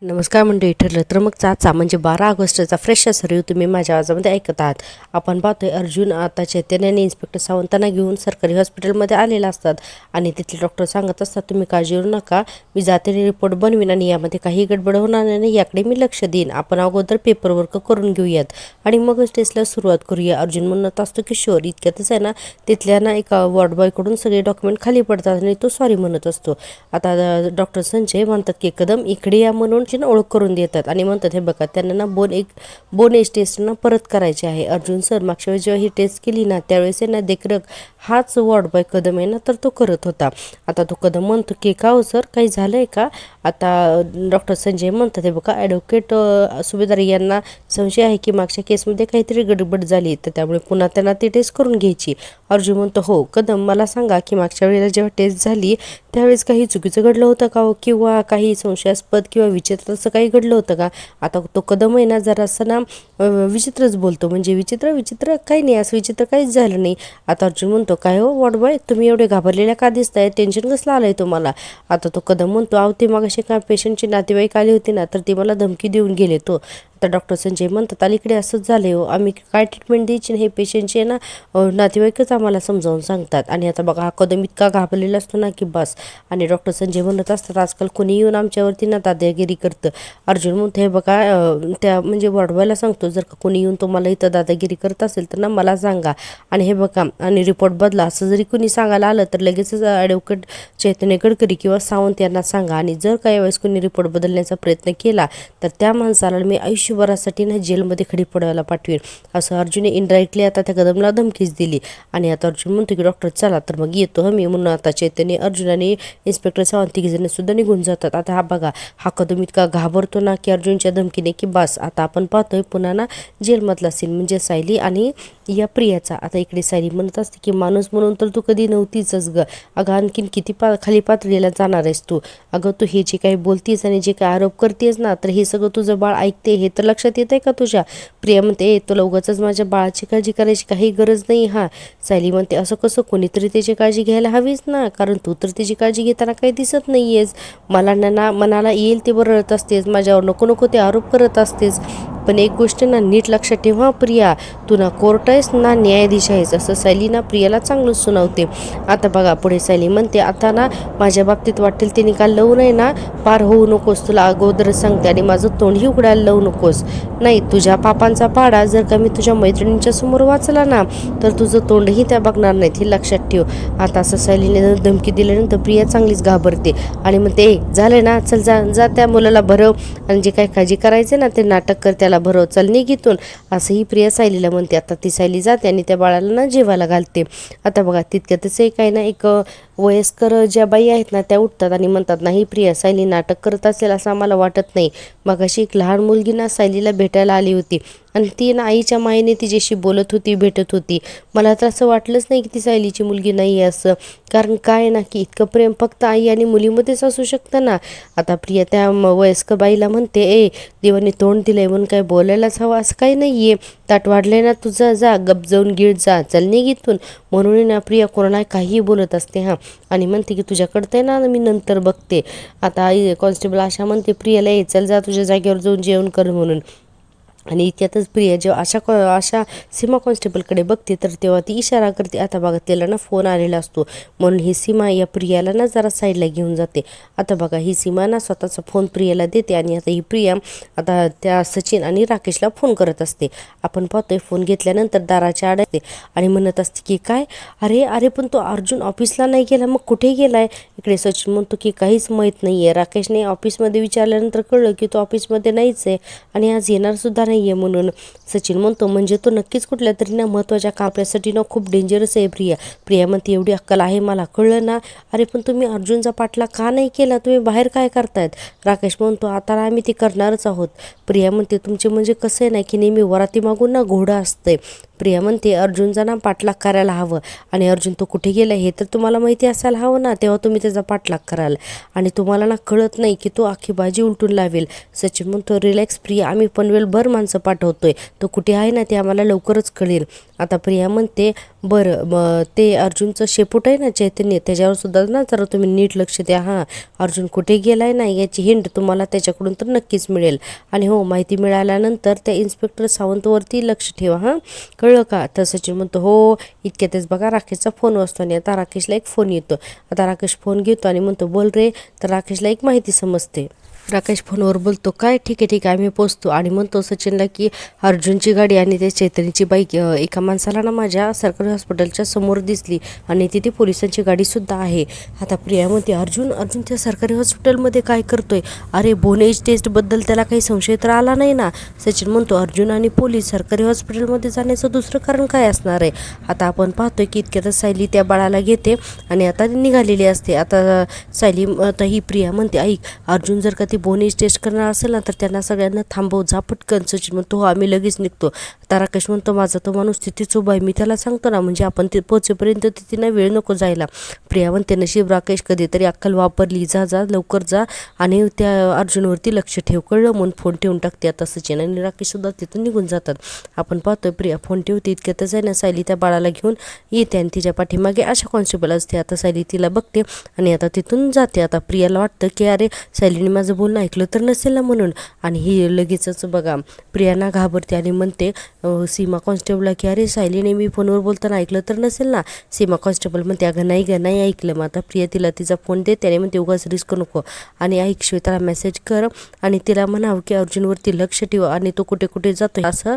नमस्कार मंडळी. ठरलं तर मग चाचा म्हणजे 12 ऑगस्टचा फ्रेश असा रिव्ह्यू तुम्ही माझ्या आवाजामध्ये ऐकत आहात. आपण पाहतोय अर्जुन आता चैतन्याने इन्स्पेक्टर सावंतांना घेऊन सरकारी हॉस्पिटलमध्ये आलेला असतात आणि तिथले डॉक्टर सांगत असतात, तुम्ही काळजी करू नका, मी जाते रिपोर्ट बनवीन आणि यामध्ये काही गडबड होणार नाही, याकडे मी लक्ष देईन. आपण अगोदर पेपरवर्क करून घेऊयात आणि मगच टेस्टला सुरुवात करूया. अर्जुन म्हणत असतो की शोर. इतक्यातच आहे ना तिथल्या ना एका वॉर्ड बॉयकडून सगळे डॉक्युमेंट खाली पडतात आणि तो सॉरी म्हणत असतो. आता डॉक्टर संजय म्हणतात की कदम इकडे या म्हणून ओळख करून देतात आणि म्हणतात, हे बघा त्यांना ना बोन एज टेस्ट ना परत करायची आहे. अर्जुन सर, मागच्या वेळेस जेव्हा ही टेस्ट केली ना त्यावेळेस आहे ना देखरेख हाच वॉर्ड बॉय कदम आहे ना तर तो करत होता. आता तो कदम म्हणतो की का हो सर, काही झालंय का? आता डॉक्टर संजय म्हणतात, हे बघा ॲडव्होकेट सुभेदार यांना संशय आहे की मागच्या केसमध्ये काहीतरी गडबड झाली, तर त्यामुळे पुन्हा त्यांना ती टेस्ट करून घ्यायची. अर्जुन म्हणतो, हो कदम, मला सांगा की मागच्या वेळेला जेव्हा टेस्ट झाली त्यावेळेस काही चुकीचं घडलं होतं का हो, किंवा काही संशयास्पद किंवा विचित्र असं काही घडलं होतं का? आता तो कदम आहे ना जरा असं ना विचित्रच बोलतो, म्हणजे विचित्र काही नाही, असं विचित्र काहीच झालं नाही. आता अर्जुन म्हणतो, काय हो वॉर्ड बॉय, तुम्ही एवढे घाबरलेल्या का दिसताय, टेन्शन कसलं आलंय तुम्हाला? आता तो कदम म्हणतो, अहो ते मग असे का पेशंटची नातेवाईक आली होती ना तर ती मला धमकी देऊन गेले. तो आता डॉक्टर संजय म्हणतात, अलीकडे असंच झालंय हो, आम्ही काय ट्रीटमेंट द्यायची नाही, हे पेशंटचे ना नातेवाईकच आम्हाला समजावून सांगतात. आणि आता बघा हा कदम इतका घाबरलेला असतो ना की बस. आणि डॉक्टर संजय म्हणत असतात, आजकाल कोणी येऊन आमच्यावरती ना दादागिरी करतं. अर्जुन म्हणतो, हे बघा त्या म्हणजे वॉर्डबॉयला सांगतो, जर का कोणी येऊन तुम्हाला इथं दादागिरी करत असेल तर ना मला सांगा आणि हे बघा आणि रिपोर्ट बदला, असं जरी कोणी सांगायला आलं तर लगेचच ॲडव्होकेट चैतन्य गडकरी किंवा सावंत यांना सांगा. आणि जर काही वेळेस कोणी रिपोर्ट बदलण्याचा प्रयत्न केला तर त्या माणसाला मी आयुष्यभरासाठी ना जेलमध्ये खडी पडायला पाठवेन, असं अर्जुनने इनडायरेक्टली आता त्या कदमला धमकीच दिली. आणि आता अर्जुन म्हणतो की डॉक्टर चला तर मग येतो मी म्हणून आता चैतन्य, अर्जुन आणि इन्स्पेक्टर सावंत तिघीजण सुद्धा निघून जातात. आता हा बघा हा कदम इतका घाबरतो ना की अर्जुनच्या धमकीने की बस. आता आपण पाहतोय पुन्हा ना जेलमधला सीन म्हणजे सायली आणि या प्रियाचा. आता इकडे सायली म्हणत असते की माणूस म्हणून तर तू कधी नव्हतीच ग, अगं आणखीन किती खाली पातळीला जाणार आहेस तू? अगं तू हे जे काही बोलतीस आणि जे काही आरोप करतेस ना तर हे सगळं तुझं बाळ ऐकते, हे तर लक्षात येत आहे का तुझ्या? प्रिया म्हणते, तुला उगाचच माझ्या बाळाची काळजी करायची काही गरज नाही. हा सायली म्हणते, असं कसं, कोणीतरी त्याची काळजी घ्यायला हवीच ना, कारण तू तर त्याची काळजी घेताना काही दिसत नाही आहेस. मला ना मनाला येईल ते बरळत असतेस, माझ्यावर नको नको ते आरोप करत असतेस. पण एक गोष्ट ना नीट लक्षात ठेवा प्रिया, तू ना कोर्ट आहेस ना न्यायाधीश आहेस, असं सायली ना प्रियाला चांगलं सुनावते. आता बघा पुढे सायली म्हणते, आता ना माझ्या बाबतीत वाटेल ते निकाल लावू नये ना, पार होऊ नकोस, तुला अगोदरच सांगते, आणि माझं तोंडही उघडायला लावू नकोस. नाही, तुझ्या पापांचा पाडा जर का मी तुझ्या मैत्रिणींच्या समोर वाचला ना तर तुझं तोंडही त्या बघणार नाहीत, हे लक्षात ठेव. आता असं सायलीने धमकी दिल्यानंतर प्रिया चांगलीच घाबरते आणि म्हणते, झालं ना, चल जा जा त्या मुलाला भरव आणि जे काही काळजी करायचे ना ते नाटक कर, त्याला भरव, चल निघितून, असंही प्रिया सायलीला म्हणते. आता ती सायली जाते आणि त्या बाळाला ना जेवायला घालते. आता बघा तितक्यातच एक आहे ना एक वयस्कर ज्या बाई आहेत ना त्या उठतात आणि म्हणतात, नाही प्रिया, सायली नाटक करत असेल असं आम्हाला वाटत नाही. मग अशी एक लहान मुलगी ना सायलीला भेटायला आली होती आणि ती ना आईच्या मायेने तिच्याशी बोलत होती, भेटत होती. मला तर असं वाटलंच नाही की ती सायलीची मुलगी नाही आहे असं, कारण काय ना की इतकं प्रेम फक्त आई आणि मुलीमध्येच असू शकतं ना. आता प्रिया त्या वयस्कर बाईला म्हणते, देवाने तोंड दिलंय म्हणून काय बोलायलाच हवं असं काही नाही आहे, ताट वाढलंय ना तुझं, जा गप जाऊन गिळ जा, चल निघितून. म्हणून ना प्रिया कोणाला काहीही बोलत असते हा, आणि म्हणते की तुझ्याकडं आहे ना मी नंतर बघते. आता आई कॉन्स्टेबल आशा म्हणते प्रियाला, चल जा तुझ्या जागेवर जाऊन जेवण कर म्हणून. आणि इतक्यातच प्रिया जेव्हा अशा सीमा कॉन्स्टेबलकडे बघते तर तेव्हा ती इशारा करते. आता बघा तिला ना फोन आलेला असतो, म्हणून ही सीमा या प्रियाला ना जरा साईडला घेऊन जाते. आता बघा ही सीमा ना स्वतःचा फोन प्रियाला देते आणि आता ही प्रिया आता त्या सचिन आणि राकेशला फोन करत असते. आपण पाहतोय फोन घेतल्यानंतर दाराच्या आड येते आणि म्हणत असते की काय, अरे पण तो अर्जुन ऑफिसला नाही गेला, मग कुठे गेलाय? इकडे सचिन म्हणतो की काहीच माहीत नाही आहे. राकेशने ऑफिसमध्ये विचारल्यानंतर कळलं की तो ऑफिसमध्ये नाहीच आहे आणि आज येणार सुद्धा नाही आहे म्हणून. सचिन म्हणतो, म्हणजे तो नक्कीच कुठल्या तरी ना महत्त्वाच्या कामासाठी ना खूप डेंजरस आहे. प्रिया म्हणते, एवढी अक्कल आहे मला, कळलं ना. अरे पण तुम्ही अर्जुनचा पाठला का नाही केला, तुम्ही बाहेर काय करतायत? राकेश म्हणतो, आता आम्ही ते करणारच आहोत. प्रिया म्हणते, तुमचे म्हणजे कसं आहे ना की नेहमी वराती मागून ना घोडं असतंय. प्रिया म्हणते, अर्जुनचा ना पाठलाग करायला हवं आणि अर्जुन तो कुठे गेला हे तर तुम्हाला माहिती असायला हवं ना, तेव्हा तुम्ही त्याचा पाठलाग कराल आणि तुम्हाला ना कळत नाही की तो अख्खी बाजी उलटून लावेल. सचिन म्हणतो, रिलॅक्स प्रिया, आम्ही पनवेल भर माणसं पाठवतोय, तो कुठे आहे ना ते आम्हाला लवकरच कळेल. आता प्रिया म्हणते बरं ते अर्जुनचं शेपूट आहे ना चैतन्य, त्याच्यावर सुद्धा ना जरा तुम्ही नीट लक्ष द्या. हां, अर्जुन कुठे गेलाय ना याची हिंट तुम्हाला त्याच्याकडून तर नक्कीच मिळेल. आणि हो, माहिती मिळाल्यानंतर त्या इन्स्पेक्टर सावंतवरती लक्ष ठेवा. हां, कळलं का? तर सचिन म्हणतो हो. इतक्यातच बघा राकेशचा फोन वाजतो आणि आता राकेशला एक फोन येतो. आता राकेश फोन घेतो आणि म्हणतो बोल रे. तर राकेशला एक माहिती समजते. राकेश फोनवर बोलतो काय ठीक आहे आम्ही पोचतो. आणि म्हणतो सचिनला की अर्जुनची गाडी आणि ते चैतन्यची बाईक एका माणसाला ना माझ्या सरकारी हॉस्पिटलच्या समोर दिसली आणि तिथे पोलिसांची गाडीसुद्धा आहे. आता प्रिया म्हणते अर्जुन त्या सरकारी हॉस्पिटलमध्ये काय करतोय? अरे बोनेज टेस्टबद्दल त्याला काही संशय तर आला नाही ना? सचिन म्हणतो अर्जुन आणि पोलीस सरकारी हॉस्पिटलमध्ये जाण्याचं दुसरं कारण काय असणार आहे? आता आपण पाहतोय की इतक्यातच सायली त्या बाळाला घेते आणि आता निघालेली असते. आता सायली आता ही प्रिया म्हणते ऐक, अर्जुन जर का ती बोनेज टेस्ट करणार असेल ना तर त्यांना सगळ्यांना थांबव, जा पटकन. सचिन म्हणतो हो आम्ही लगेच निघतो. आता राकेश म्हणतो माझा तो माणूस तिथेच उभा आहे, मी त्याला सांगतो ना, म्हणजे आपण ते पोहोचेपर्यंत तिथे ना वेळ नको जायला. प्रिया म्हणते नशीब राकेश कधीतरी अक्कल वापरली, जा लवकर जा आणि त्या अर्जुनवरती लक्ष ठेव, कळलं? म्हणून फोन ठेवून टाकते. आता सचिन आणि राकेश सुद्धा तिथून निघून जातात. आपण पाहतोय प्रिया फोन ठेवते, इतक्यातच आहे ना सायली त्या बाळाला घेऊन येते आणि तिच्या पाठीमागे आशा कॉन्स्टेबल असते. आता सायली तिला बघते आणि आता तिथून जाते. आता प्रियाला वाटतं की अरे सायलीने माझं बोलणं ऐकलं तर नसेल ना म्हणून, आणि ही लगेचच बघा प्रियाना घाबरते आणि म्हणते सीमा कॉन्स्टेबलला की अरे सायलीने मी फोनवर बोलताना ऐकलं तर नसेल ना? सीमा कॉन्स्टेबल म्हणते अगं नाही ऐकलं. मग आता प्रिया तिला तिचा फोन देते आणि म्हणते उगाच रिस्क नको आणि ऐक श्वेताला मेसेज कर आणि तिला म्हणावं की अर्जुनवरती लक्ष ठेव आणि तो कुठे कुठे जातोय असं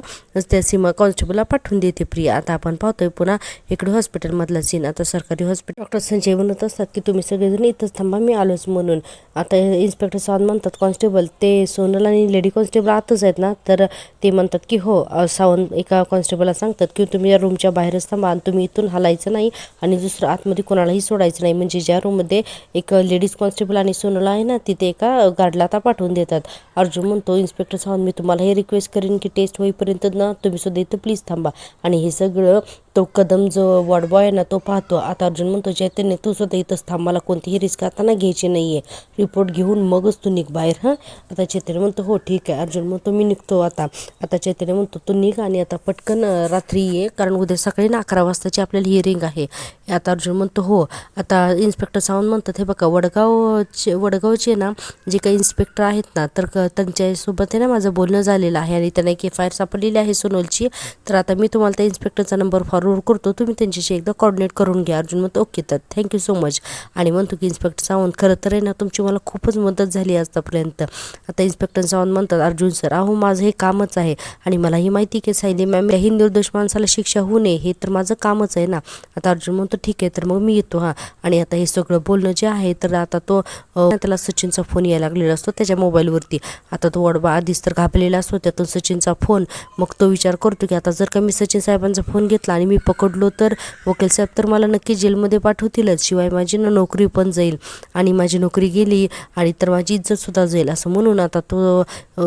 त्या सीमा कॉन्स्टेबलला पाठवून देते प्रिया. आता आपण पाहतोय पुन्हा इकडे हॉस्पिटलमधला सीन. आता सरकारी हॉस्पिटल डॉक्टर संजय म्हणत असतात की तुम्ही सगळेजण इथंच थांबा, मी आलोच म्हणून. आता इन्स्पेक्टर सावंत म्हणतात कॉन्स्टेबल ते सोनल आणि लेडी कॉन्स्टेबल आतच आहेत ना? तर ते म्हणतात की हो. सावंत एका कॉन्स्टेबलला सांगतात की तुम्ही या रूमच्या बाहेरच थांबा आणि तुम्ही इथून हलायचं नाही आणि दुसरं आतमध्ये कोणालाही सोडायचं नाही. म्हणजे ज्या रूममध्ये एक लेडीज कॉन्स्टेबल आणि सोनल आहे ना तिथे एका गार्डला आता पाठवून देतात. अर्जुन म्हणतो इन्स्पेक्टर सावंत मी तुम्हाला हे रिक्वेस्ट करेन की टेस्ट होईपर्यंत ना तुम्ही सुद्धा इथं प्लीज थांबा. आणि हे सगळं तो कदम जो वॉर्ड बॉय आहे ना तो पाहतो. आता अर्जुन म्हणतो चैतन्य तू सुद्धा इथंच थांब, मला कोणतीही रिस्क आता ना घ्यायची नाही आहे, रिपोर्ट घेऊन मगच तू निघ बाहेर. हां, आता चैतन्य म्हणतो हो ठीक आहे. अर्जुन म्हणतो मी निघतो आता. आता चैतन्य म्हणतो तू निघ आणि आता पटकन रात्री ये, कारण उद्या सकाळी ना 11 वाजताची आपल्याला हिअरिंग आहे. आता अर्जुन म्हणतो हो. आता इन्स्पेक्टर सावंत म्हणतात हे बघा वडगावचे ना जे काही इन्स्पेक्टर आहेत ना तर त्यांच्यासोबत आहे ना माझं बोलणं झालेलं आहे आणि त्यांना एक FIR सापडलेली आहे सोनलची. तर आता मी तुम्हाला त्या इन्स्पेक्टरचा नंबर फॉरवर्ड करतो, तुम्ही त्यांच्याशी एकदा कोऑर्डिनेट करून घ्या. अर्जुन म्हणतो ओके तर थँक्यू सो मच. आणि म्हणतो की इन्स्पेक्टर सावंत खरं तर आहे ना तुमची मला खूपच मदत झाली आतापर्यंत. आता इन्स्पेक्टर सावंत म्हणतात अर्जुन सर अहो माझं हे कामच आहे आणि मलाही माहिती की सायली मॅम ही निर्दोष माणसाला शिक्षा होऊ नये हे तर माझं कामच आहे ना. आता अर्जुन म्हणतो ठीक आहे तर मग मी येतो. हां, आणि आता हे सगळं बोलणं जे आहे तर आता तो त्याला सचिनचा फोन यायला लागलेला असतो त्याच्या मोबाईलवरती. आता तो वडबा आधीच तर घाबरलेला असतो, त्यातून सचिनचा फोन. मग तो विचार करतो की आता जर का मी सचिन साहेबांचा फोन घेतला आणि मी पकडलो तर वकील साहेब तर मला नक्की जेलमध्ये पाठवतीलच, शिवाय माझी नोकरी पण जाईल आणि माझी नोकरी गेली आणि तर माझी इज्जतसुद्धा जाईल असं म्हणून आता तो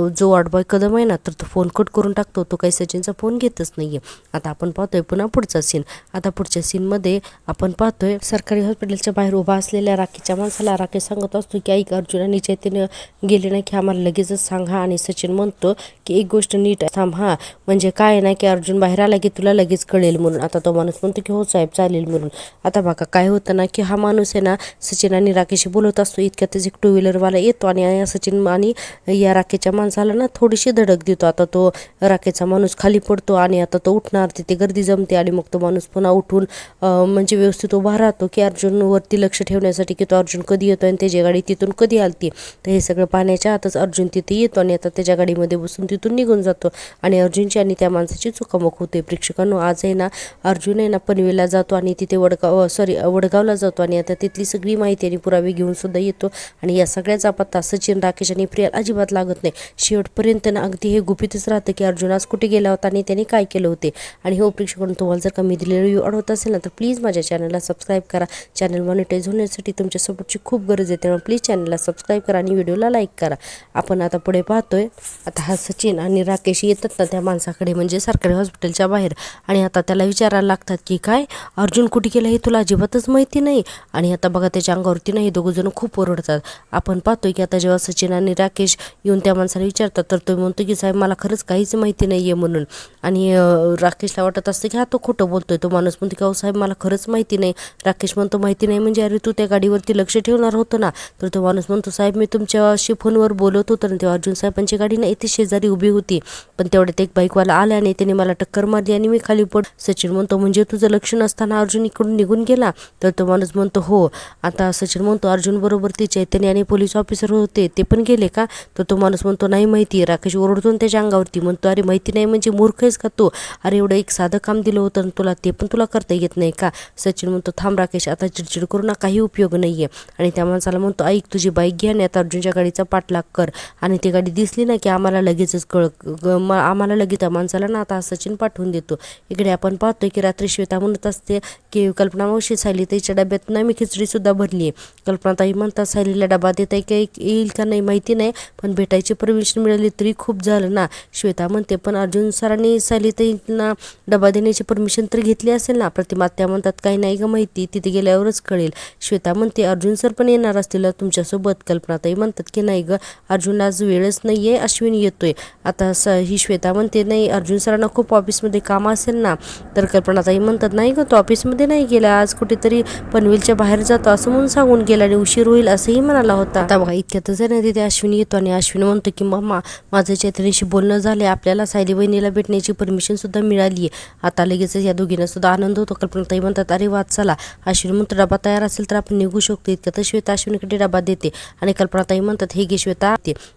जो वॉर्डबॉय कदम आहे ना तर तो फोन कट करून टाकतो. तो काही सचिनचा फोन घेतच नाही आहे. आता आपण पाहतोय पुन्हा पुढचा सीन. आता पुढच्या सीनमध्ये आपण पाहतोय सरकारी हॉस्पिटलच्या बाहेर उभा असलेल्या राखीच्या माणसाला राकेश सांगत असतो की ऐक अर्जुन आणि चैतन्य गेले नाही की आम्हाला लगेचच सांगा. आणि सचिन म्हणतो की एक गोष्ट नीट थांब. हां, म्हणजे काय ना की अर्जुन बाहेर आला की तुला लगेच कळेल म्हणून. आता तो माणूस म्हणतो की हो साहेब चालेल म्हणून. आता बघा काय होतं ना की हा माणूस आहे ना सचिन आणि राकेशशी बोलत असतो, इतक्यातच एक 2 व्हीलरवाला येतो आणि या सचिन आणि या राकेशच्या माणसाला ना थोडीशी धडक देतो. आता तो राकेशचा माणूस खाली पडतो आणि आता तो उठणार, तिथे गर्दी जमते आणि मग तो माणूस पुन्हा उठून म्हणजे व्यवस्थित उभा राहतो की अर्जुनवरती लक्ष ठेवण्यासाठी की तो अर्जुन कधी येतो आणि त्याची गाडी तिथून कधी आलती. तर हे सगळं पाहण्याच्या आतच अर्जुन तिथे येतो आणि आता त्याच्या गाडीमध्ये बसून तिथून निघून जातो आणि अर्जुनची आणि त्या माणसाची चुकामुक होते. प्रेक्षकांनो आज आहे ना अर्जुन आहे ना पनवेलला जातो आणि तिथे वडगावला जातो आणि आता तिथली सगळी माहिती आणि पुरावे घेऊन सुद्धा येतो आणि या सगळ्याचा पत्ता सचिन, राकेश आणि प्रियाला अजिबात लागत नाही. शेवटपर्यंत ना अगदी हे गुपितच राहतं की अर्जुन आज कुठे गेला होता आणि त्याने काय केलं होते. आणि हो प्रेक्षकांनो तुम्हाला जर का मी दिलेला रिव्ह्यू आवडत असेल ना तर प्लीज माझ्या चॅनलला सबस्क्राईब करा. चॅनल मॉनिटाईज होण्यासाठी तुमच्या सपोर्टची खूप गरज आहे, त्यामुळे प्लीज चॅनलला सबस्क्राईब करा आणि व्हिडिओला लाईक करा. आपण आता पुढे पाहतोय आता हा सचिन आणि राकेश येतात ना त्या माणसाकडे म्हणजे सरकारी हॉस्पिटलच्या बाहेर आणि आता त्याला विचारायला लागतात की काय अर्जुन कुठे गेला हे तुला अजिबातच माहिती नाही. आणि आता बघा त्याच्या अंगावरती नाही दोघं जण खूप ओरडतात. आपण पाहतोय की आता जेव्हा सचिन आणि राकेश येऊन त्या माणसाला विचारतात तर तो म्हणतो की साहेब मला खरंच काहीच माहिती नाही आहे म्हणून. आणि राकेशला वाटत असतं की हा तो खोटं बोलतोय. तो माणूस म्हणतो की अहो साहेब मला खरंच माहिती नाही. राकेश म्हणतो माहिती नाही म्हणजे अरे तू त्या गाडीवरती लक्ष ठेवणार होतं ना. तर तो माणूस म्हणतो साहेब मी तुमच्याशी फोनवर बोलत होतो ना तेव्हा अर्जुन साहेबांची गाडी ना इथे शेजारी उभी होती. पण तेवढ्यात एक बाईकवाला आला आणि त्याने मला टक्कर मारली आणि मी खाली पड. सचिन म्हणतो म्हणजे तुझं लक्ष नसताना अर्जुन इकडून निघून गेला. तर तो माणूस म्हणतो हो. आता सचिन म्हणतो अर्जुन बरोबर ते चैतन्य आणि पोलीस ऑफिसर होते ते पण गेले का. तर तो माणूस म्हणतो नाही माहिती. राकेश ओरडतो त्याच्या अंगावरती म्हणतो अरे माहिती नाही म्हणजे मूर्ख आहेस का तू. अरे एवढं एक साधं काम दिलं होतं तुला ते पण तुला करता येत नाही का. सचिन म्हणतो थांब राकेश आता चिडचिड करू ना काही उपयोग नाही आहे. आणि त्या माणसाला म्हणतो ऐक तुझी बाईक घ्या आणि आता अर्जुनच्या गाडीचा पाठलाग कर. आणि ती गाडी दिसली ना की आम्हाला लगेचच आम्हाला लगेच त्या माणसाला ना आता सचिन पाठवून देतो. इकडे आपण पाहतोय की रात्री श्वेता म्हणत असते की कल्पना मावशी सायलीताईच्या डब्यात ना मी खिचडीसुद्धा भरली आहे. कल्पनाताई म्हणतात सायलीला डबा देता येईल का नाही माहिती नाही पण भेटायची परमिशन मिळाली तरी खूप झालं ना. श्वेता म्हणते पण अर्जुन सरांनी सायलीताईंना डबा देण्याची परमिशन तर घेतली असेल ना. प्रतिमा त्या म्हणतात काही नाही ग माहिती तिथे गेल्यावरच कळेल. श्वेता म्हणते अर्जुन सर पण येणार असतील तुमच्यासोबत. कल्पनाताई म्हणतात की नाही ग अर्जुन आज वेळच नाही आहे अश्विन येतोय. आता ही श्वेता म्हणते नाही अर्जुन सरांना खूप ऑफिसमध्ये काम असेल ना. तर कल्पनाताई म्हणतात नाही ग तो ऑफिसमध्ये नाही गेला आज कुठेतरी पनवेलच्या बाहेर जातो असं म्हणून सांगून गेला आणि उशीर होईल असंही म्हणाला होता. आता बघा इतक्यातच आहे ना तिथे अश्विन येतो आणि अश्विन म्हणतो की मम्मा माझं चैतन्यशी बोलणं झाले आपल्याला सायली बहिणीला भेटण्याची परमिशन सुद्धा मिळाली आहे. आता लगेच या दोघींना सुद्धा आनंद होतो. कल्पनाताई म्हणतात अरे वाद चला. अश्विन म्हणतो डबा तयार असेल तर आपण निघू शकतो. इतक्यातच श्वेता अश्विनकडे डबा देते आणि कल्पनाताई म्हणतात हे घे श्वेता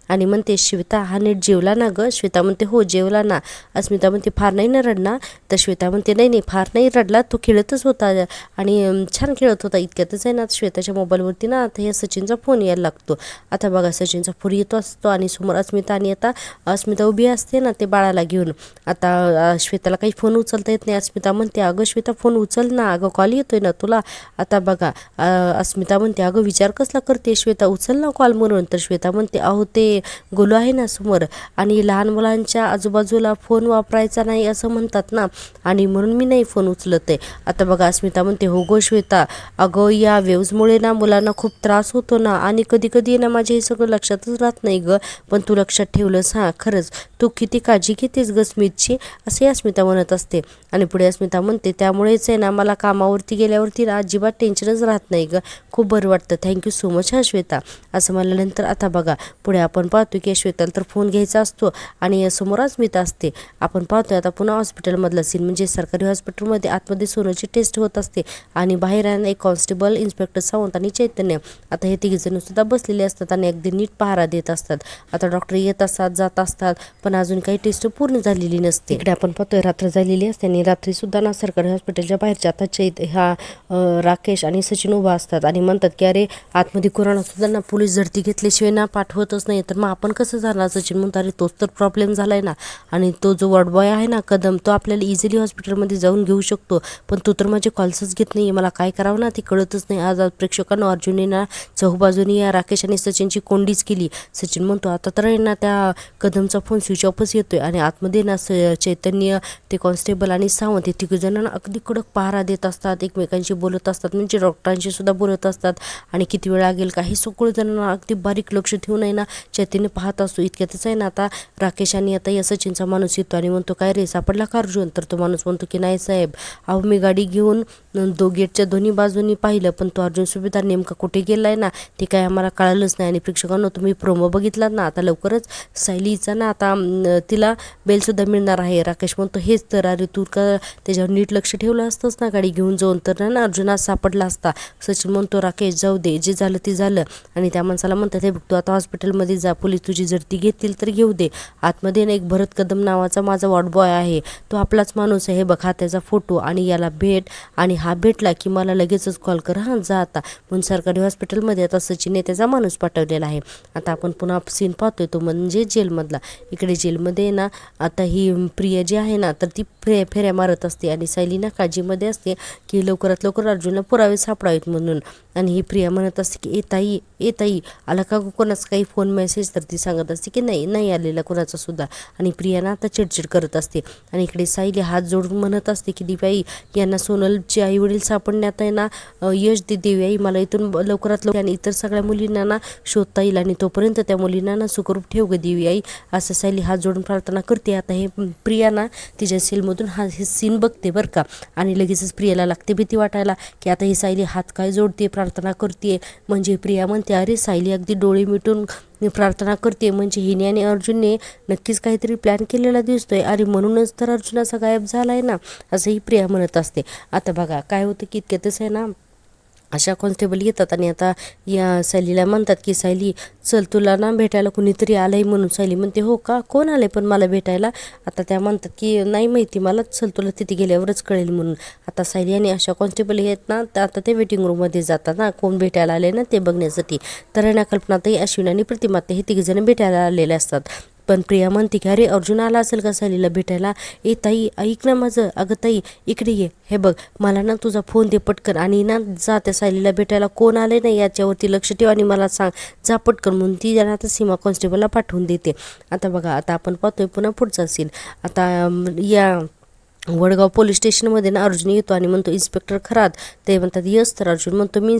आणि म्हणते श्वेता हा नीट जेवला ना ग. श्वेता म्हणते हो जेवला ना. अस्मिता म्हणते फार नाही ना रडला. तर श्वेता म्हणते नाही नाही फार नाही रडला तो खेळतच होता आणि छान खेळत होता. इतक्यातच आहे ना श्वेताच्या मोबाईलवरती ना आता या सचिनचा फोन यायला लागतो. आता बघा सचिनचा फोन येतो असतो आणि समोर अस्मिता आणि आता अस्मिता उभी असते ना ते बाळाला घेऊन. आता श्वेताला काही फोन उचलता येत नाही. अस्मिता म्हणते अगं श्वेता फोन उचल ना अगं कॉल येतोय ना तुला. आता बघा अस्मिता म्हणते अगं विचार कसला करते श्वेता उचल ना कॉल म्हणून. तर श्वेता म्हणते अहो ते गोलू आहे ना समोर आणि लहान मुलांच्या आजूबाजूला फोन वापरायचा नाही असं म्हणतात ना आणि म्हणून मी नाही फोन उचलत आहे. आता बघा अस्मिता म्हणते हो गो श्वेता अगं या वेव्समुळे ना मुलांना खूप त्रास होतो ना आणि कधी कधी ना माझे हे सगळं लक्षातच राहत नाही ग. पण तू लक्षात ठेवलंस हां खरंच तू किती काळजी घेतेस ग स्मितची असे अस्मिता म्हणत असते. आणि पुढे अस्मिता म्हणते त्यामुळेच आहे ना मला कामावरती गेल्यावरती ना अजिबात टेन्शनच राहत नाही ग. खूप बरं वाटतं थँक्यू सो मच हा श्वेता असं म्हणल्यानंतर आता बघा पुढे आपण पाहतो की श्वेताला तर फोन घ्यायचा असतो आणि समोर अस्मिता असते. आपण पाहतोय आता पुन्हा हॉस्पिटलमधला सीन म्हणजे सरकारी हॉस्पिटलमध्ये आतमध्ये सोनोची टेस्ट होत असते आणि बाहेर एक कॉन्स्टेबल इन्स्पेक्टर सावंत आणि चैतन्य आता हे तिघीजण सुद्धा बसलेले असतात आणि अगदी नीट पहारा देत असतात. आता डॉक्टर येत असतात जात असतात पण अजून काही टेस्ट पूर्ण झालेली नसते. इकडे आपण पाहतोय रात्र झालेली असते आणि रात्री सुद्धा ना सरकारी हॉस्पिटलच्या बाहेरच्या आता राकेश आणि सचिन उभा असतात आणि म्हणतात की अरे आतमध्ये कोरोना सुद्धा ना पोलीस झडती घेतल्याशिवाय ना पाठवतच नाही तर मग आपण कसं झालं. सचिन म्हणतो अरे तोच तर प्रॉब्लेम झालाय ना आणि तो जो वॉर्ड बॉय आहे ना कदम तो आपल्याला इझिली हॉस्पिटलमध्ये जाऊन घेऊ शकतो पण तो तर माझे कॉल्सच घेत नाही. मला काय करावं ना ते कळतच नाही. आज प्रेक्षकांना अर्जुनने ना चहूबाजूनी या राकेश आणि सचिनची कोंडीच केली. सचिन म्हणतो आता तर आहे ना त्या कदमचा फोन स्विच ऑफच येतोय आणि आतमध्ये ना चैतन्य ते कॉन्स्टेबल आणि सावंत हे तिघजणांना अगदी कडक पहारा देत असतात एकमेकांशी बोलत असतात म्हणजे डॉक्टरांशी सुद्धा बोलत असतात आणि किती वेळ लागेल काही सगळं जणांना अगदी बारीक लक्ष ठेवून आहे ना चैतन्य पाहत असतो. इतक्यातच आहे ना आता राकेश आणि आता या सचिनचा माणूस येतो आणि म्हणतो काय रे सापडला का अर्जुन. तर तो माणूस म्हणतो की नाही साहेब अहो मी गाडी घेऊन गेटच्या दोन्ही बाजूंनी पाहिलं पण तो अर्जुन सुभेदार नेमका कुठे गेलाय ना ते काय आम्हाला कळालंच नाही. आणि प्रेक्षकांना तुम्ही प्रोमो बघितलात ना आता लवकरच सायलीचा ना आता तिला बेलसुद्धा मिळणार आहे. राकेश म्हणतो हेच तर अरे तू का त्याच्यावर नीट लक्ष ठेवलं असतंच ना गाडी घेऊन जाऊन तर ना अर्जुन आज सापडला असता. सचिन म्हणतो राकेश जाऊ दे जे झालं ते झालं. आणि त्या माणसाला म्हणतात हे बघ तू आता हॉस्पिटलमध्ये जा पोलीस तुझी झडती घेतील तर घेऊ दे. आतमध्ये ना एक भरत कदम नावाचा माझा वॉर्ड बॉय आहे तो आपलाच माणूस आहे. हे बघ हा त्याचा फोटो आणि याला भेट आणि हा भेटला की मला लगेचच कॉल कर हां जा आता. म्हणून सरकारी हॉस्पिटलमध्ये आता सचिनने त्याचा माणूस पाठवलेला आहे. आता आपण पुन्हा सीन पाहतोय तो म्हणजे जेलमधला. इकडे जेलमध्ये ना आता ही प्रिया जी आहे ना तर ती फेऱ्या मारत असते आणि सायली ना काळजीमध्ये असते की लवकरात लवकर अर्जुनला पुरावे सापडावेत म्हणून. आणि ही प्रिया म्हणत असते की ए ताई आला का कोणाचा काही फोन मेसेज. तर ती सांगत असते की नाही आलेला कोणाचा सुद्धा. आणि प्रिया ना आता चिडचिड करत असते आणि इकडे सायली हात जोडून म्हणत असते की दिव्याई यांना सोनलचे आई वडील सापडण्यात आहे ना यश दे दिव्याई, मला इथून लवकरात लवकर आणि इतर सगळ्या मुलींना ना शोधता येईल आणि तोपर्यंत त्या मुलींना ना सुखरूप ठेव ग दिव्याई, असं सायली हात जोडून प्रार्थना करते. आता हे प्रिया ना तिच्या सेलमधून हे सीन बघते बरं का, आणि लगेचच प्रियाला लागते भीती वाटायला की आता ही सायली हात काय जोडते प्रार्थना करते. म्हणजे प्रिया म्हणते अरे सायली अगदी डोळे मिटून प्रार्थना करते, म्हणजे हिने आणि अर्जुनने नक्कीच काहीतरी प्लॅन केलेला दिसतोय, अरे म्हणूनच तर अर्जुन असा गायब झालाय ना, असं ही प्रिया म्हणत असते. आता बघा काय होतं की इतक्यातच आहे ना अशा कॉन्स्टेबल येतात आणि आता या सायलीला म्हणतात की सायली चल तुला ना भेटायला कुणीतरी आलंय म्हणून. सायली म्हणते हो का, कोण आलंय पण मला भेटायला. आता त्या म्हणतात की नाही माहिती मला, चल तुला तिथे गेल्यावरच कळेल म्हणून. आता सायली आणि अशा कॉन्स्टेबल आहेत ना तर आता ते वेटिंग रूममध्ये जातात ना कोण भेटायला आले ना ते बघण्यासाठी. तर आहे ना कल्पनाताई, अश्विन आणि प्रतिमा हे तिघीजण भेटायला आलेले असतात. पण प्रिया म्हणते की अरे अर्जुन आला असेल का सायलीला भेटायला. ए ताई ऐक ना माझं, अगं ताई इकडे ये, हे बघ मला ना तुझा फोन दे पटकन आणि ना जा त्या सायलीला भेटायला कोण आले ना याच्यावरती लक्ष ठेव आणि मला सांग, जा पटकन म्हणून ती जण आता सीमा कॉन्स्टेबलला पाठवून देते. आता बघा आता आपण पाहतोय पुन्हा पुढचा सीन. आता या वडगाव पोलीस स्टेशनमध्ये ना अर्जुन येतो आणि म्हणतो इन्स्पेक्टर खरात. ते म्हणतात यस. तर अर्जुन म्हणतो मी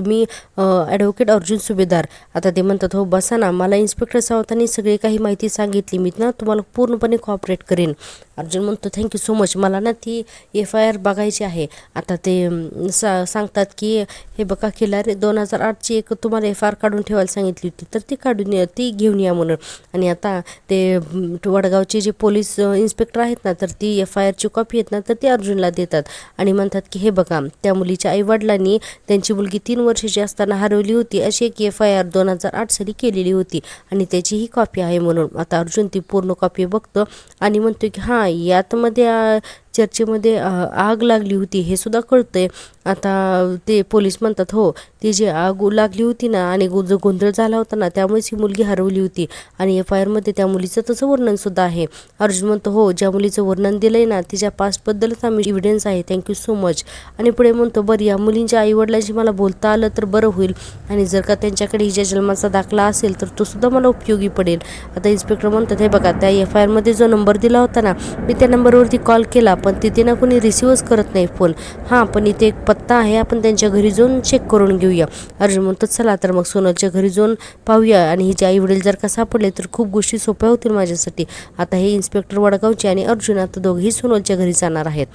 मी ॲडव्होकेट अर्जुन सुभेदार. आता ते म्हणतात हो बसा ना, मला इन्स्पेक्टर सावंतांनी सगळी काही माहिती सांगितली, मी ना तुम्हाला पूर्णपणे कॉपरेट करेन. अर्जुन म्हणतो थँक्यू सो मच, मला ना ती FIR बघायची आहे. आता ते सांगतात की हे बघा खिलारे 2008ची एक तुम्हाला FIR काढून ठेवायला सांगितली होती तर ती घेऊन या म्हणून. आणि आता ते वडगावचे जे पोलीस इन्स्पेक्टर आहेत ना तर ती FIRची कॉपी आहेत ना तर ती अर्जुनला देतात आणि म्हणतात की हे बघा त्या मुलीच्या आईवडिलांनी त्यांची मुलगी 3 वर्षाची असताना हरवली होती अशी एक FIR 2008 साली केलेली होती आणि त्याची ही कॉपी आहे म्हणून. आता अर्जुन ती पूर्ण कॉपी बघतो आणि म्हणतो की हां यातमध्ये चर्चेमध्ये आग लागली होती हे सुद्धा कळतंय. आता ते पोलीस म्हणतात हो ती जी आग लागली होती ना आणि जो गोंधळ झाला होता ना त्यामुळेच ही मुलगी हरवली होती आणि FIR मध्ये त्या मुलीचं तसं वर्णनसुद्धा आहे. अर्जुन म्हणतो हो ज्या मुलीचं वर्णन दिलंय ना तिच्या पास्टबद्दलच आम्ही एव्हिडन्स आहे, थँक्यू सो मच. आणि पुढे म्हणतो बरं या मुलींच्या आईवडिलांशी मला बोलता आलं तर बरं होईल आणि जर का त्यांच्याकडे हिच्या जन्माचा दाखला असेल तर तो सुद्धा मला उपयोगी पडेल. आता इन्स्पेक्टर म्हणतात हे बघा त्या FIR मध्ये जो नंबर दिला होता ना मी त्या नंबरवरती कॉल केला पण तिथे ना कोणी रिसिव्हच करत नाही फोन. हां पण इथे एक पत्ता आहे, आपण त्यांच्या घरी जाऊन चेक करून घेऊया. अर्जुन म्हणतो चला तर मग सोनलच्या घरी जाऊन पाहूया आणि हिचे आई वडील जर का सापडले तर खूप गोष्टी सोप्या होतील माझ्यासाठी. आता हे इन्स्पेक्टर वडगावचे आणि अर्जुन आता दोघेही सोनलच्या घरी जाणार आहेत.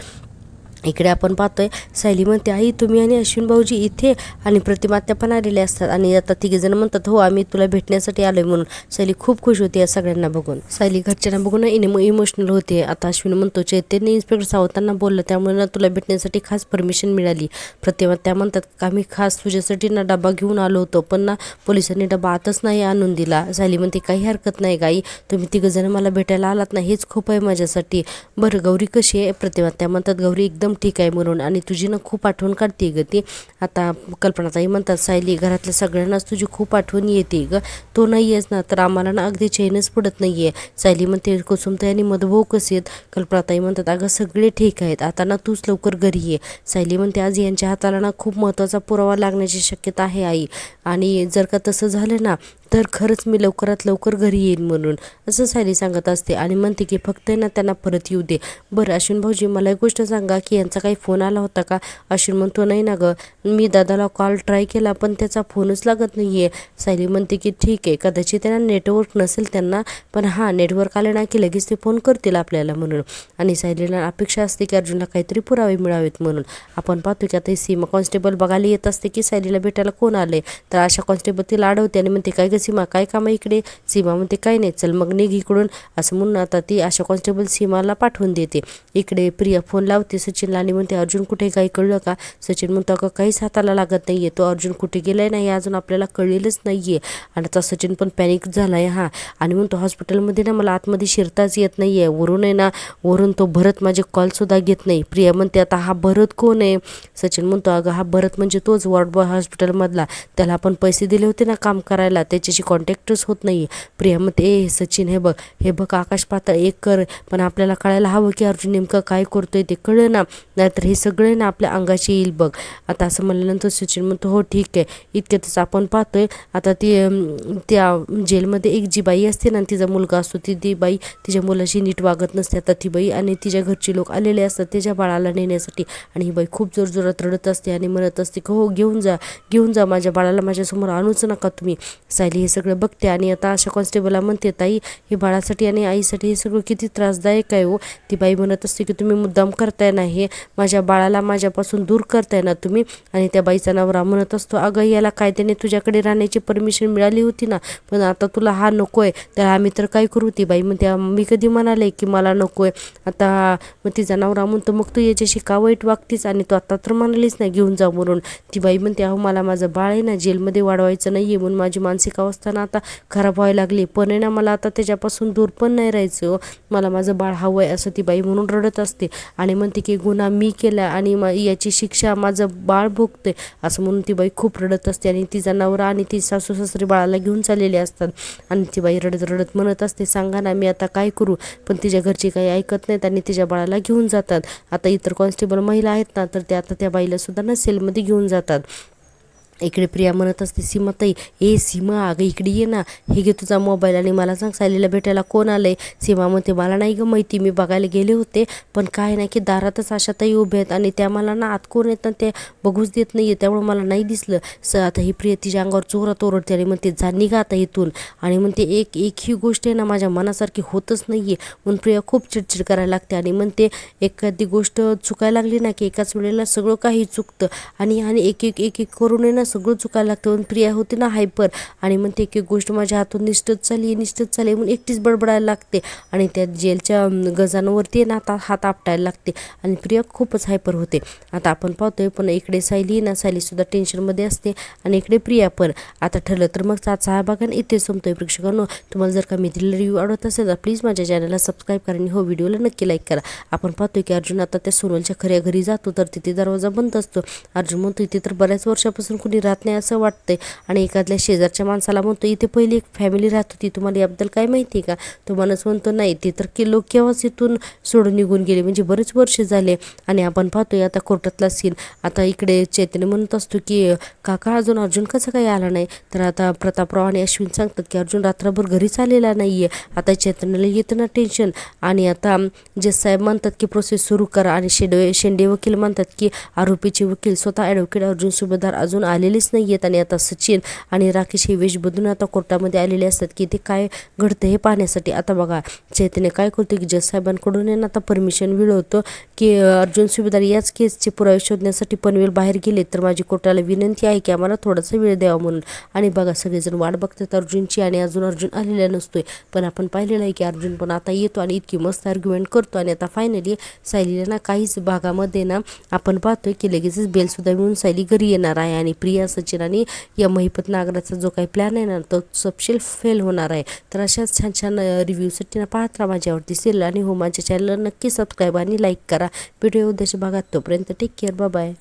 इकडे आपण पाहतोय सायली म्हणते आई तुम्ही आणि अश्विन भाऊजी इथे आणि प्रतिमा त्या पण आलेल्या असतात आणि आता तिघेजण म्हणतात हो आम्ही तुला भेटण्यासाठी आलोय म्हणून. सायली खूप खुश होती या सगळ्यांना बघून. सायली घरच्यांना बघून इमोशनल होते. आता अश्विन म्हणतो चैतन्य इन्स्पेक्टर सावंतांना बोललं त्यामुळे ना तुला भेटण्यासाठी खास परमिशन मिळाली. प्रतिमा त्या म्हणतात आम्ही खास तुझ्यासाठी ना डबा घेऊन आलो होतो पण ना पोलिसांनी डबा आतच नाही आणून दिला. सायली म्हणते काही हरकत नाही गाई, तुम्ही तिघंजण मला भेटायला आलात ना हेच खूप आहे माझ्यासाठी. बरं गौरी कशी आहे. प्रतिमा त्या म्हणतात गौरी एकदम ठीक आहे म्हणून आणि तुझी ना खूप आठवण काढते ग ती. आता कल्पनाताई म्हणतात सायली घरातल्या सगळ्यांनाच तुझी खूप आठवण येते ग, तो नाही आहेस ना तर आम्हाला ना अगदी चैनच पडत नाही आहे. सायली म्हणते कुसुमताई आणि मधुभाऊ कसे आहेत. कल्पनाताई म्हणतात अगं सगळे ठीक आहेत, आता ना तूच लवकर घरी ये. सायली म्हणते आज यांच्या हाताला ना खूप महत्त्वाचा पुरावा लागण्याची शक्यता आहे आई आणि जर का तसं झालं ना तर खरंच मी लवकरात लवकर घरी येईन म्हणून असं सायली सांगत असते आणि म्हणते की फक्त ना त्यांना परत येऊ दे. बरं अश्विन भाऊजी मला एक गोष्ट सांगा की यांचा काही फोन आला होता का. अश्विन म्हणतो नाही ना गं, मी दादाला कॉल ट्राय केला पण त्याचा फोनच लागत नाही आहे. सायली म्हणते की ठीक आहे कदाचित त्यांना नेटवर्क नसेल त्यांना, पण हां नेटवर्क आले ना की लगेच ते फोन करतील आपल्याला म्हणून. आणि सायलीला अपेक्षा असते की अर्जुनला काहीतरी पुरावे मिळावेत म्हणून. आपण पाहतो की आता सीमा कॉन्स्टेबल बघायला येत असते की सायलीला भेटायला कोण आले. तर अशा कॉन्स्टेबल तिला अडवते आणि म्हणते काय सीमा काय काम आहे इकडे. सीमा म्हणते काय नाही चल मग निघ इकडून असं म्हणून आता ती अशा कॉन्स्टेबल सीमाला पाठवून देते. इकडे प्रिया फोन लावते सचिनला आणि म्हणते अर्जुन कुठे काही कळलं का. सचिन म्हणतो अगं काहीच हाताला लागत नाहीये, तो अर्जुन कुठे गेलाय नाही अजून आपल्याला कळलेलंच नाहीये. आणि आता सचिन पण पॅनिक झालाय हा आणि म्हणतो हॉस्पिटलमध्ये ना मला आतमध्ये शिरताच येत नाहीये, वरून आहे ना वरून तो भरत माझे कॉलसुद्धा घेत नाही. प्रिया म्हणते आता हा भरत कोण आहे. सचिन म्हणतो अगं हा भरत म्हणजे तोच वॉर्ड बॉय हॉस्पिटलमधला, त्याला आपण पैसे दिले होते ना काम करायला, त्याच्याशी त्याच्याशी कॉन्टॅक्टच होत नाही आहे. प्रिया म्हणते, ए सचिन हे बघ आकाश पाताळ एक कर, पण आपल्याला कळायला हवं की अर्जुन नेमकं काय करतोय ते कळलं ना, नाहीतर हे सगळे ना आपल्या अंगाशी येईल बघ. आता असं म्हणल्यानंतर सचिन म्हणतो, हो ठीक आहे. इतक्यातच आपण पाहतोय आता ती त्या जेलमध्ये एक जी बाई असते ना, तिचा मुलगा असतो, ती बाई तिच्या मुलाशी नीट वागत नसते. आता ती बाई आणि तिच्या घरचे लोक आलेले असतात त्याच्या बाळाला नेण्यासाठी, आणि ही बाई खूप जोरजोरात रडत असते आणि म्हणत असते की हो घेऊन जा माझ्या बाळाला, माझ्यासमोर आणूच नका तुम्ही. सायली हे सगळं बघते आणि आता अशा कॉन्स्टेबलला म्हणते, ताई हे बाळासाठी आणि आईसाठी हे सगळं किती त्रासदायक आहे हो. ती बाई म्हणत असते की तुम्ही मुद्दाम करताय ना, हे माझ्या बाळाला माझ्यापासून दूर करताय ना तुम्ही. आणि त्या बाईचा नवरा म्हणत असतो, अगं याला कायद्याने तुझ्याकडे राहण्याची परमिशन मिळाली होती ना, पण आता तुला हा नकोय, तर आम्ही तर काय करू. ती बाई म्हणते, मी कधी म्हणाले की मला नकोय. आता मग तिचा नवरा म्हणतो, मग तू याच्याशी का वाईट वागतीस, आणि तू आता तर म्हणालीस ना घेऊन जा म्हणून. ती बाई म्हणते, अहो मला माझं बाळ आहे ना जेलमध्ये वाढवायचं नाही आहे, म्हणून माझी मानसिक अवस्था ना आता खराब व्हायला लागली, पण आहे ना मला आता त्याच्यापासून दूर पण नाही राहायचं हो, मला माझं बाळ हवं आहे, असं ती बाई म्हणून रडत असते. आणि म्हणते की गुन्हा मी केला आणि याची शिक्षा माझं बाळ भोगते, असं म्हणून ती बाई खूप रडत असते. आणि तिचा नवरा आणि ती सासू सासरे बाळाला घेऊन चाललेले असतात. आणि ती बाई रडत रडत म्हणत असते, सांगा ना मी आता काय करू. पण तिच्या घरची काही ऐकत नाहीत आणि तिच्या बाळाला घेऊन जातात. आता इतर कॉन्स्टेबल महिला आहेत ना, तर त्या आता त्या बाईला सुद्धा ना सेलमध्ये घेऊन जातात. इकडे प्रिया म्हणत असते, सीमाताई, ए सीमा अगं इकडे ये ना, हे घे तुझा मोबाईल आणि मला सांग सायलीला भेटायला कोण आलंय. सीमा म्हणते, मला नाही ग माहिती, मी बघायला गेले होते, पण काय नाही की दारातच आशाताई उभे आहेत आणि त्या मला ना आत कोण येत ना ते बघूच देत नाही आहे, त्यामुळे मला नाही दिसलं. आता ही प्रिया तिच्या अंगावर जोरात ओरडते आणि म्हणते, जा निघा आता इथून. आणि म्हणते, एक ही गोष्ट आहे ना माझ्या मनासारखी होतच नाही आहे, म्हणून प्रिया खूप चिडचिड करायला लागते. आणि म्हणते, एखादी गोष्ट चुकायला लागली ना की एकाच वेळेला सगळं काही चुकतं, आणि एक एक करून आहे ना सगळं चुकायला लागतं. पण प्रिया होती ना हायपर, आणि म्हणते एक गोष्ट माझ्या हातून निष्ठच चालली म्हणून एकटीच बडबडायला लागते, आणि त्या जेलच्या गजांवरती ना आता हात आपटायला लागते, आणि प्रिया खूपच हायपर होते. आता आपण पाहतोय पण इकडे सायली सुद्धा टेन्शनमध्ये असते, आणि इकडे प्रिया पण. आता ठरलं तर मग आजचा हा भाग इथे संपतोय. प्रेक्षकांनो, तुम्हाला जर का मी दिलेला रिव्ह्यू आवडत असेल तर प्लीज माझ्या चॅनलला सबस्क्राईब करा आणि हो व्हिडिओला नक्की लाईक करा. आपण पाहतोय की अर्जुन आता त्या सोनलच्या खऱ्या घरी जातो, तर तिथे दरवाजा बंद असतो. अर्जुन म्हणतो, इथे तर बऱ्याच वर्षापासून कुणी राहत नाही असं वाटतंय. आणि एखाद्या शेजारच्या माणसाला म्हणतो, इथे पहिली एक फॅमिली राहत होती, तुम्हाला याबद्दल काय माहिती आहे का. तो माणूस म्हणतो, नाही ते तर की लोक केव्हाच इथून सोडून निघून गेले, म्हणजे बरेच वर्ष झाले. आणि आपण पाहतोय आता कोर्टातला सीन. आता इकडे चैतन्य म्हणत असतो की काका अजून अर्जुन कसं काही आला नाही. तर आता प्रतापराव आणि अश्विन सांगतात की अर्जुन रात्रभर घरीच आलेला नाही आहे. आता चैतन्याला येतं ना टेन्शन, आणि आता जज साहेब म्हणतात की प्रोसेस सुरू करा, आणि शेंडे वकील म्हणतात की आरोपीचे वकील स्वतः ॲडव्होकेट अर्जुन सुभेदार अजून आलेलेच नाही आहेत. आणि आता सचिन आणि राकेश हे वेश बदलून आता कोर्टामध्ये आलेले असतात की ते काय घडतं हे पाहण्यासाठी. आता बघा चैतन्य काय करतो की जज साहेबांकडून आहे ना आता परमिशन मिळवतो की अर्जुन सुभेदार याच केसचे पुरावे शोधण्यासाठी पनवेल बाहेर गेले, तर माझी कोर्टाला विनंती आहे की आम्हाला थोडासा वेळ द्यावा म्हणून. आणि बघा सगळेजण वाट बघतात अर्जुनची, आणि अजून अर्जुन आलेला नसतोय. पण आपण पाहिलेलं आहे की अर्जुन पण आता येतो आणि इतकी मस्त आर्ग्युमेंट करतो. आणि आता फायनली सायलीला ना काहीच भागामध्ये ना आपण पाहतोय की लगेचच बेलसुद्धा मिळून सायली घरी येणार आहे, आणि प्रिया, सचिन आणि या महिपत नागराचा जो काही प्लॅन आहे ना तो सबशील फेल होणार आहे. तर अशाच छान छान रिव्ह्यूसाठी ना पाहत राहा माझ्यावरती सीरियल, आणि हो माझ्या चॅनलला नक्की सबस्क्राईब आणि लाईक करा. व्हिडिओ उद्याच्या भागात. तोपर्यंत टेक केअर, बाय बाय.